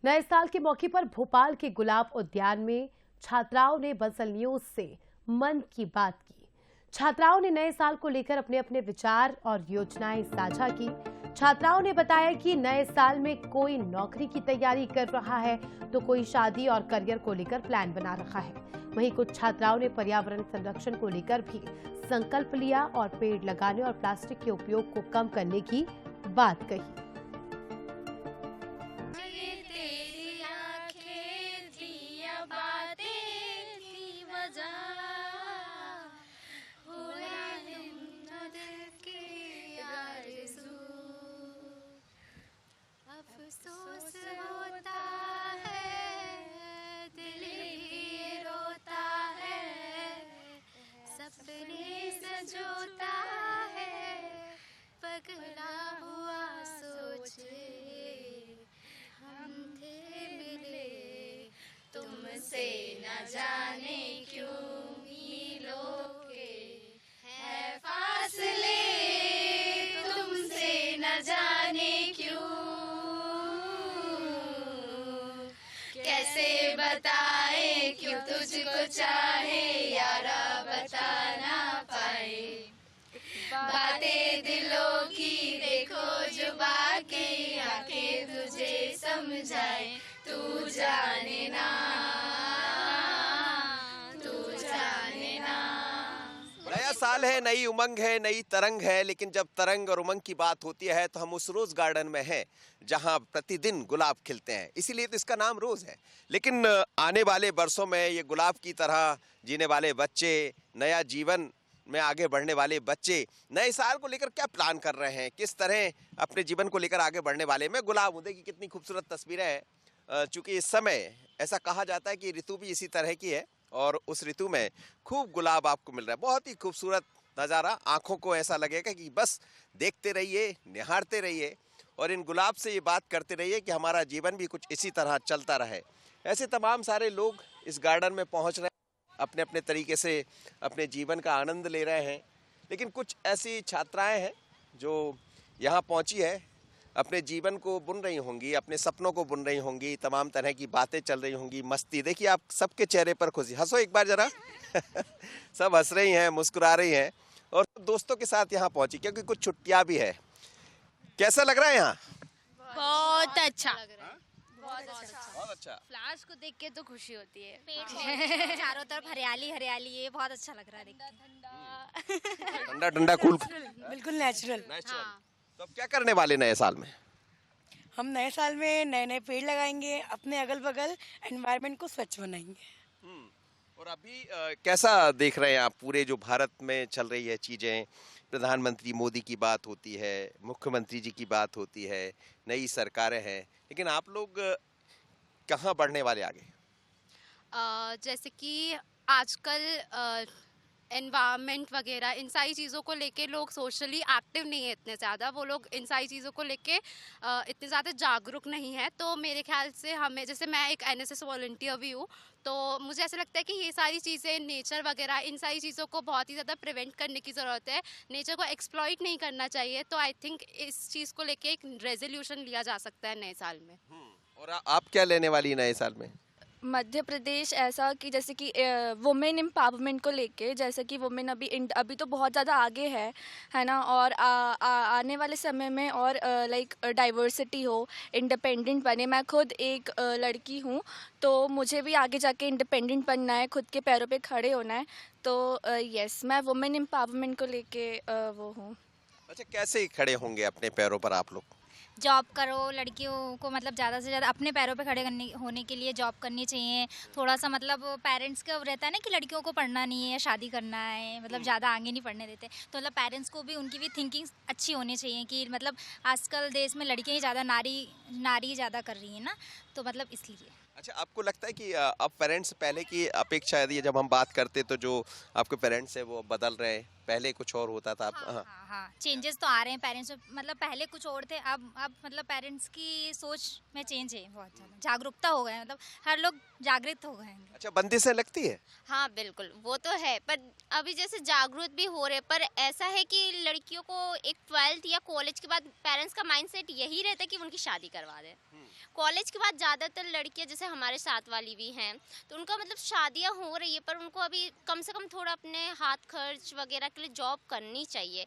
नए साल के मौके पर भोपाल के गुलाब उद्यान में छात्राओं ने बंसल न्यूज से मन की बात की। छात्राओं ने नए साल को लेकर अपने अपने विचार और योजनाएं साझा की। छात्राओं ने बताया कि नए साल में कोई नौकरी की तैयारी कर रहा है तो कोई शादी और करियर को लेकर प्लान बना रहा है। वहीं कुछ छात्राओं ने पर्यावरण संरक्षण को लेकर भी संकल्प लिया और पेड़ लगाने और प्लास्टिक के उपयोग को कम करने की बात कही। अफसोस होता है, दिल ही रोता है, सपने सजोता है, पगला हुआ सोचे हम थे मिले तुमसे न जाने क्यों मीलों के है फासले, तुमसे न जाने क्यों, कैसे बताए क्यों तुझको चाहे यारा बता ना पाए, बातें दिलों की देखो जुबा के आके तुझे समझाए, तू जाने ना, तू जाने ना। नया साल है, नई उमंग है, नई तरंग है, लेकिन जब तरंग और उमंग की बात होती है तो हम उस रोज गार्डन में हैं जहां प्रतिदिन गुलाब खिलते हैं, इसीलिए तो इसका नाम रोज है। लेकिन आने वाले बरसों में ये गुलाब की तरह जीने वाले बच्चे, नया जीवन में आगे बढ़ने वाले बच्चे नए साल को लेकर क्या प्लान कर रहे हैं, किस तरह अपने जीवन को लेकर आगे बढ़ने वाले में गुलाब उदय की कितनी खूबसूरत तस्वीरें हैं। चूंकि इस समय ऐसा कहा जाता है कि ऋतु भी इसी तरह की है और उस ऋतु में खूब गुलाब आपको मिल रहा है। बहुत ही खूबसूरत नज़ारा, आंखों को ऐसा लगेगा कि बस देखते रहिए, निहारते रहिए और इन गुलाब से ये बात करते रहिए कि हमारा जीवन भी कुछ इसी तरह चलता रहे। ऐसे तमाम सारे लोग इस गार्डन में पहुंच रहे हैं, अपने अपने तरीके से अपने जीवन का आनंद ले रहे हैं। लेकिन कुछ ऐसी छात्राएं हैं जो यहाँ पहुंची है, अपने जीवन को बुन रही होंगी, अपने सपनों को बुन रही होंगी, तमाम तरह की बातें चल रही होंगी, मस्ती। देखिए आप सबके चेहरे पर खुशी, हंसो एक बार जरा। सब हंस रही हैं, मुस्कुरा रही हैं और दोस्तों के साथ यहाँ पहुंची क्योंकि कुछ छुट्टियां भी है। कैसा लग रहा है यहाँ? बहुत अच्छा, बहुत अच्छा। फ्लावर्स को देख के तो खुशी होती है, पेड़ चारों तरफ हरियाली हरियाली है, बहुत अच्छा लग रहा है देख के। ठंडा ठंडा कूल, बिल्कुल नेचुरल। तो अब क्या करने वाले नए साल में? हम नए साल में नए नए पेड़ लगाएंगे, अपने अगल बगल एनवायरनमेंट को स्वच्छ बनाएंगे। और अभी कैसा देख रहे हैं आप पूरे जो भारत में चल रही है चीजें? प्रधानमंत्री मोदी की बात होती है, मुख्यमंत्री जी की बात होती है, नई सरकारें हैं, लेकिन आप लोग कहाँ बढ़ने वाले आगे? जैसे कि आजकल एनवायरनमेंट वगैरह इन सारी चीज़ों को लेके लोग सोशली एक्टिव नहीं है इतने ज़्यादा, वो लोग इन सारी चीज़ों को लेके इतने ज़्यादा जागरूक नहीं है। तो मेरे ख्याल से हमें, जैसे मैं एक एनएसएस वॉलंटियर भी हूँ, तो मुझे ऐसा लगता है कि ये सारी चीज़ें, नेचर वगैरह, इन सारी चीज़ों को बहुत ही ज़्यादा प्रिवेंट करने की ज़रूरत है। नेचर को एक्सप्लॉइट नहीं करना चाहिए। तो आई थिंक इस चीज़ को लेके एक रेजोल्यूशन लिया जा सकता है नए साल में। और आप क्या लेने वाली नए साल में? मध्य प्रदेश ऐसा कि जैसे कि वुमेन एम्पावरमेंट को लेके, जैसे कि वुमेन अभी तो बहुत ज़्यादा आगे है ना, और आने वाले समय में और लाइक डाइवर्सिटी हो, इंडिपेंडेंट बने। मैं खुद एक लड़की हूँ, तो मुझे भी आगे जाके इंडिपेंडेंट बनना है, खुद के पैरों पे खड़े होना है। तो यस, मैं वुमेन एम्पावरमेंट को लेके वो हूँ। अच्छा, कैसे खड़े होंगे अपने पैरों पर आप लोग? जॉब करो, लड़कियों को मतलब ज़्यादा से ज़्यादा अपने पैरों पे खड़े होने के लिए जॉब करनी चाहिए। थोड़ा सा मतलब पेरेंट्स का रहता है ना कि लड़कियों को पढ़ना नहीं है, शादी करना है, मतलब ज़्यादा आगे नहीं पढ़ने देते। तो मतलब पेरेंट्स को भी, उनकी भी थिंकिंग अच्छी होनी चाहिए कि मतलब आजकल देश में लड़कियाँ ही ज़्यादा, नारी ज़्यादा कर रही है ना, तो मतलब इसलिए। अच्छा, आपको लगता है कि अब पेरेंट्स पहले की अपेक्षा, यदि जब हम बात करते तो जो आपके पेरेंट्स हैं वो बदल रहे हैं, पहले कुछ और होता था? हाँ, चेंजेस तो आ रहे हैं पेरेंट्स में। मतलब पहले कुछ और थे, अब मतलब पेरेंट्स की सोच में चेंज है, बहुत ज़्यादा जागरूकता हो गए, मतलब हर लोग जागृत हो गए हैं। अच्छा, बंदिशें लगती है? हाँ बिल्कुल, वो तो है, पर अभी जैसे जागरूक भी हो रहे, पर ऐसा है कि लड़कियों को एक 12th या कॉलेज के बाद पेरेंट्स का माइंडसेट यही रहता है कि उनकी शादी करवा दें। कॉलेज के बाद ज़्यादातर लड़कियां जैसे हमारे साथ वाली भी हैं, तो उनका मतलब शादियां हो रही है, पर उनको अभी कम से कम थोड़ा अपने हाथ खर्च वगैरह के लिए जॉब करनी चाहिए।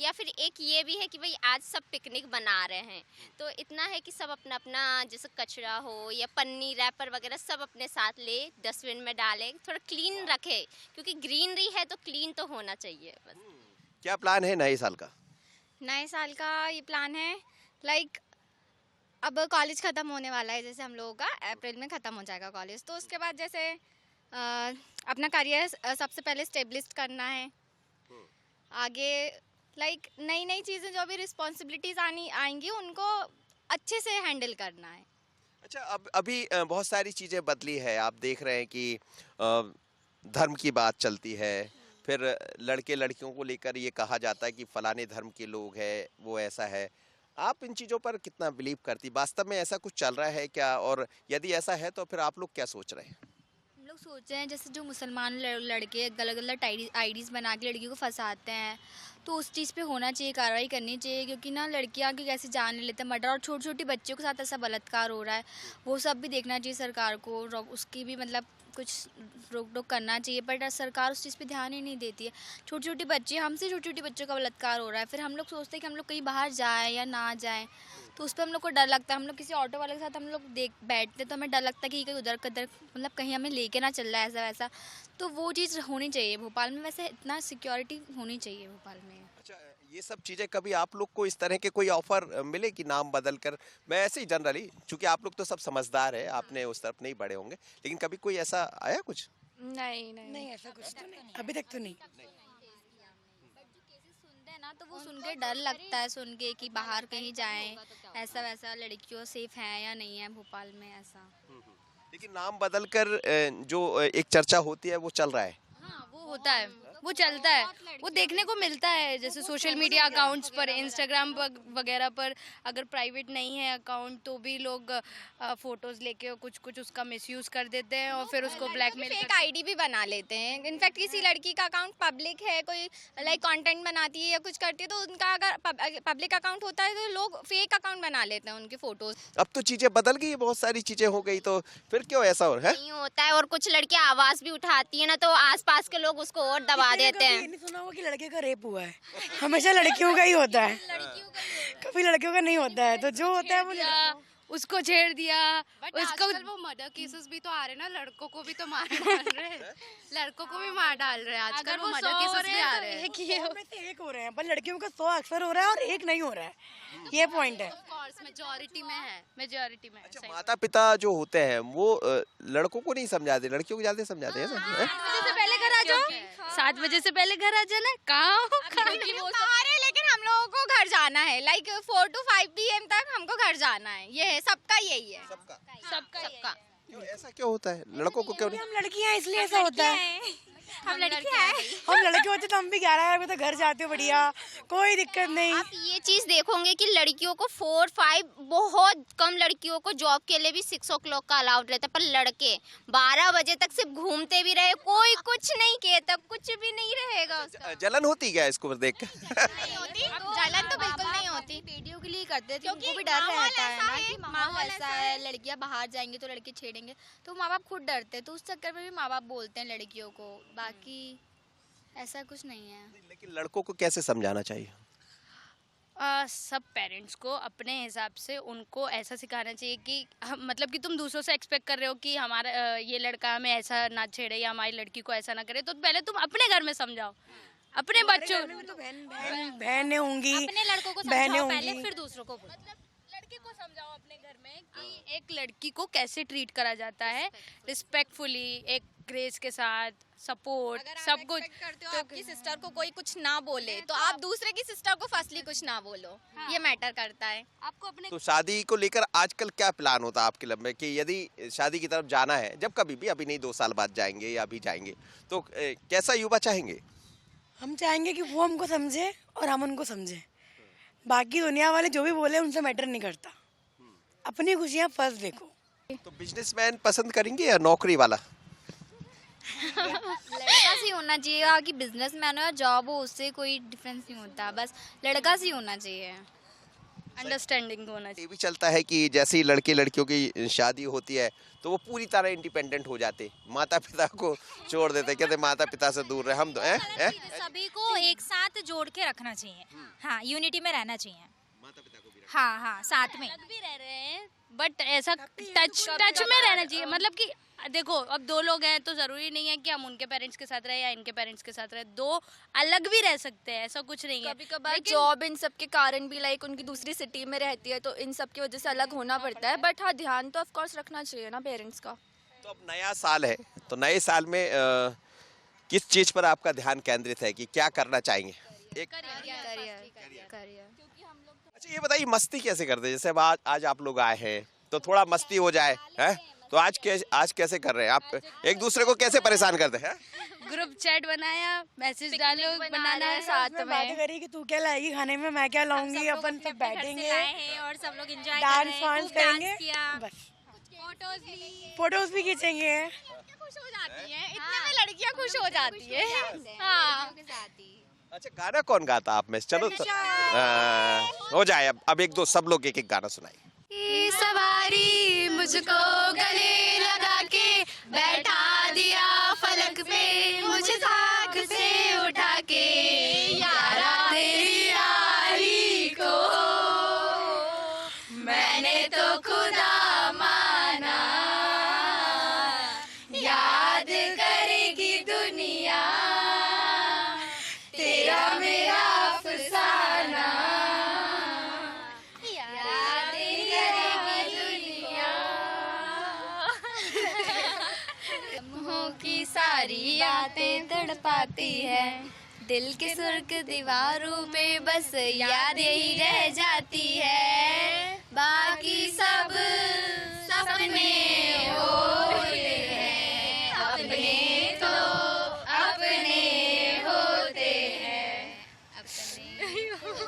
या फिर एक ये भी है कि भाई आज सब पिकनिक बना रहे हैं, तो इतना है कि सब अपना अपना जैसे कचरा हो या पन्नी रैपर वगैरह सब अपने साथ ले, डस्टबिन में डालें, थोड़ा क्लीन रखे, क्योंकि ग्रीनरी है तो क्लीन तो होना चाहिए बस। क्या प्लान है नए साल का? नए साल का ये प्लान है लाइक अब कॉलेज ख़त्म होने वाला है, जैसे हम लोगों का अप्रैल में ख़त्म हो जाएगा कॉलेज, तो उसके बाद जैसे अपना करियर सबसे पहले स्टेब्लिश करना है। आगे लाइक नई नई चीज़ें जो भी रिस्पॉन्सिबिलिटीज़ आएंगी उनको अच्छे से हैंडल करना है। अच्छा, अब अभी बहुत सारी चीज़ें बदली है। आप देख रहे हैं कि धर्म की बात चलती है, फिर लड़के लड़कियों को लेकर ये कहा जाता है कि फलाने धर्म के लोग हैं, वो ऐसा है। आप इन चीज़ों पर कितना बिलीव करती? वास्तव में ऐसा कुछ चल रहा है क्या? और यदि ऐसा है तो फिर आप लोग क्या सोच रहे हैं? हम लोग सोच रहे हैं जैसे जो मुसलमान लड़के गलत गलत आईडीज़ बना के लड़कियों को फंसाते हैं, तो उस चीज़ पे होना चाहिए, कार्रवाई करनी चाहिए, क्योंकि ना लड़कियां की कैसे जान ले लेते हैं, मर्डर, और छोटी छोटी बच्चों के साथ ऐसा बलात्कार हो रहा है, वो सब भी देखना चाहिए सरकार को, उसकी भी मतलब कुछ रोक टोक करना चाहिए, पर सरकार उस चीज़ पे ध्यान ही नहीं देती है। छोटी छोटी बच्चे, हमसे छोटी छोटी बच्चों का बलात्कार हो रहा है, फिर हम लोग सोचते हैं कि हम लोग कहीं बाहर जाएँ या ना जाएँ, तो उस पर हम लोग को डर लगता है। हम लोग किसी ऑटो वाले के साथ हम लोग बैठते तो हमें डर लगता है कि कहीं उधर कदर मतलब कहीं हमें लेके ना चल रहा है ऐसा वैसा, तो वो चीज़ होनी चाहिए भोपाल में। वैसे इतना सिक्योरिटी होनी चाहिए भोपाल में। अच्छा, ये सब चीज़ें कभी आप लोग को इस तरह के कोई ऑफर मिले कि नाम बदल कर? मैं ऐसे ही जनरली, चूंकि आप लोग तो सब समझदार है, आपने उस तरफ नहीं बढ़े होंगे, लेकिन कभी कोई ऐसा आया कुछ? नहीं ऐसा कुछ तो नहीं, अभी तक तो नहीं। सुनते हैं ना तो वो सुन के डर लगता है, सुन के कि बाहर कहीं जाएं ऐसा वैसा, लड़कियों सेफ हैं या नहीं है भोपाल में ऐसा। लेकिन नाम बदल कर जो एक चर्चा होती है वो चल रहा है। हाँ वो होता है, वो चलता है, वो देखने को मिलता है, जैसे सोशल मीडिया अकाउंट्स पर, इंस्टाग्राम वगैरह पर अगर प्राइवेट नहीं है अकाउंट तो भी लोग फोटोज लेके कुछ कुछ उसका मिसयूज कर देते हैं और फिर उसको ब्लैकमेल फेक आईडी भी बना लेते हैं। इनफैक्ट किसी लड़की का अकाउंट पब्लिक है, कोई लाइक कंटेंट बनाती है या कुछ करती है, तो उनका अगर पब्लिक अकाउंट होता है तो लोग फेक अकाउंट बना लेते हैं उनके फोटोज। अब तो चीजें बदल गई, बहुत सारी चीजें हो गई, तो फिर क्यों ऐसा हो रहा है? नहीं होता है, और कुछ लड़कियां आवाज भी उठाती है ना, तो आसपास के लोग उसको और दबा देते हैं। नहीं सुना हुआ कि लड़के का रेप हुआ है? हमेशा लड़कियों का ही होता है, कभी लड़कियों का नहीं होता है। तो जो होता है वो उसको छेड़ दिया, बट उसको आजकल वो मर्डर केसेस भी तो आ रहे हैं ना, लड़कों को भी तो मार डाल रहे हैं, लड़कों को भी मार डाल रहे हैं आजकल, वो मर्डर केसेस भी आ रहे हैं। में से एक हो रहे हैं, पर लड़कियों का 100 अक्सर हो रहा है और एक नहीं हो रहा है, ये पॉइंट है। कोर्स मेजॉरिटी में है, मेजॉरिटी में। अच्छा, माता पिता जो होते हैं वो लड़कों को नहीं समझाते, लड़कियों को ज्यादा समझाते हैं। 7 बजे से पहले घर आ जाओ, 7 बजे से पहले घर आ जाना। कहाँ लेकिन हम लोगों को घर जाना है, लाइक 4 to 5 PM तक हमको घर जाना है, ये है सबका, यही है सबका। क्यों ऐसा क्यों होता है? लड़कों को क्यों नहीं? हम लड़कियां हैं इसलिए ऐसा होता है। हम लड़कियां हैं। हम लड़के होते तो हम भी 11 बजे तक घर जाते हो, बढ़िया, कोई दिक्कत नहीं। आप ये चीज देखोगे कि लड़कियों को 4-5, बहुत कम लड़कियों को जॉब के लिए भी 6 o'clock का अलाउड रहता है, पर लड़के 12 बजे तक सिर्फ घूमते भी रहे, कोई कुछ नहीं किए, तब कुछ भी नहीं रहेगा उसका। जलन होती क्या इसको देख कर? नहीं होती, जलन तो बिल्कुल नहीं होती। वीडियो के लिए करते थे, क्योंकि उनको भी डर माहौल रहता है ऐसा ना है, कि माहौल माहौल ऐसा ऐसा है, है। लड़कियां बाहर जाएंगे तो लड़के छेड़ेंगे, तो माँ बाप खुद डरते हैं, तो उस चक्कर में भी माँ बाप बोलते हैं लड़कियों को, बाकी ऐसा कुछ नहीं है। लेकिन लड़कों को कैसे समझाना चाहिए? सब पेरेंट्स को अपने हिसाब से उनको ऐसा सिखाना चाहिए कि मतलब कि तुम दूसरों से एक्सपेक्ट कर रहे हो कि हमारा ये लड़का हमें ऐसा ना छेड़े या हमारी लड़की को ऐसा ना करे, तो पहले तुम अपने घर में समझाओ, अपने बच्चों तो बहनें होंगी, अपने लड़कों को बहनें समझाओ पहले, होंगी। फिर दूसरों को बोलो। लड़के को समझाओ अपने घर में कि एक लड़की को कैसे ट्रीट करा जाता है, रिस्पेक्टफुली, एक ग्रेस के साथ, सपोर्ट, सब कुछ। करते हो आपकी सिस्टर को कोई कुछ ना बोले, तो आप दूसरे की सिस्टर को फर्स्टली कुछ ना बोलो, ये मैटर करता है। आपको अपने तो शादी को लेकर आजकल क्या प्लान होता है आपके लंबे, कि यदि शादी की तरफ जाना है, जब कभी भी, अभी नहीं 2 साल बाद जाएंगे या अभी जाएंगे, तो कैसा युवा चाहेंगे? हम चाहेंगे कि वो हमको समझे और हम उनको समझे, बाकी दुनिया वाले जो भी बोले उनसे मैटर नहीं करता, अपनी खुशियाँ फर्स्ट देखो। तो बिजनेसमैन पसंद करेंगे या नौकरी वाला? लड़का से होना चाहिए, कि बिजनेसमैन हो या जॉब हो, उससे कोई डिफरेंस नहीं होता, बस लड़का से होना चाहिए। अंडरस्टैंडिंग होना चाहिए। ये भी चलता है कि जैसे ही लड़के लड़कियों की शादी होती है तो वो पूरी तरह इंडिपेंडेंट हो जाते, माता पिता को छोड़ देते, कहते माता पिता से दूर रहे हम तो सभी को एक साथ जोड़ के रखना चाहिए। हाँ, यूनिटी में रहना चाहिए। माता पिता को भी हाँ हाँ, साथ में भी रह रहे हैं बट ऐसा टच में रहना चाहिए। मतलब कि देखो अब दो लोग हैं तो ज़रूरी नहीं है कि हम उनके पेरेंट्स के साथ रहे या इनके पेरेंट्स के साथ रहे, दो अलग भी रह सकते हैं, ऐसा कुछ नहीं है। कभी कभार जॉब इन सब के कारण भी लाइक उनकी दूसरी सिटी में रहती है तो इन सब की वजह से अलग होना पड़ता है, बट हाँ ध्यान तो ऑफ कोर्स रखना चाहिए ना पेरेंट्स का। तो अब नया साल है तो नए साल में किस चीज पर आपका ध्यान केंद्रित है कि क्या करना चाहेंगे? एक अच्छा ये बताइए मस्ती कैसे करते हैं? जैसे अब आज आप लोग आए हैं तो थोड़ा मस्ती हो जाए है, तो आज कैसे कर रहे हैं आप? एक दूसरे को कैसे परेशान करते हैं? ग्रुप चैट बनाया, मैसेज डालो, बनाना है साथ में, बातें करी कि तू क्या लाएगी खाने में, मैं क्या लाऊंगी, अपन सब बैठेंगे और सब लोग एंजॉय डांस वांस करेंगे, बस फोटोज भी खींचेंगे। खुश हो जाती हैं, इतने में लड़कियां खुश हो जाती है। हाँ, अच्छा गाना कौन गाता आप में? चलो तो हो जाए अब एक दो सब लोग एक गाना सुनाइए। सवारी मुझको गले लगा के बैठा दिया फलक पे, मुझे साथ से उठा के यारा तेरी यारी को मैंने तो खुदा माना, याद करेगी दुनिया तेरा मेरा अफसाना, की सारी यादें तड़पाती है, दिल के सुर्ख दीवारों पे बस याद यही रह जाती है, बाकी सब सपने होते हैं, अपने तो अपने होते हैं।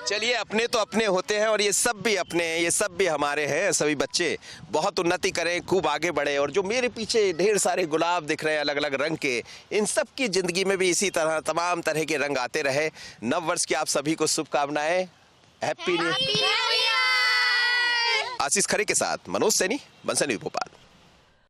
चलिए अपने तो अपने होते हैं और ये सब भी अपने हैं, ये सब भी हमारे हैं। सभी बच्चे बहुत उन्नति करें, खूब आगे बढ़े और जो मेरे पीछे ढेर सारे गुलाब दिख रहे हैं अलग अलग रंग के, इन सब की जिंदगी में भी इसी तरह तमाम तरह के रंग आते रहे। नव वर्ष की आप सभी को शुभकामनाएं। Happy new year. Ashish Khare के साथ मनोज सैनी, बंसल न्यूज़ भोपाल।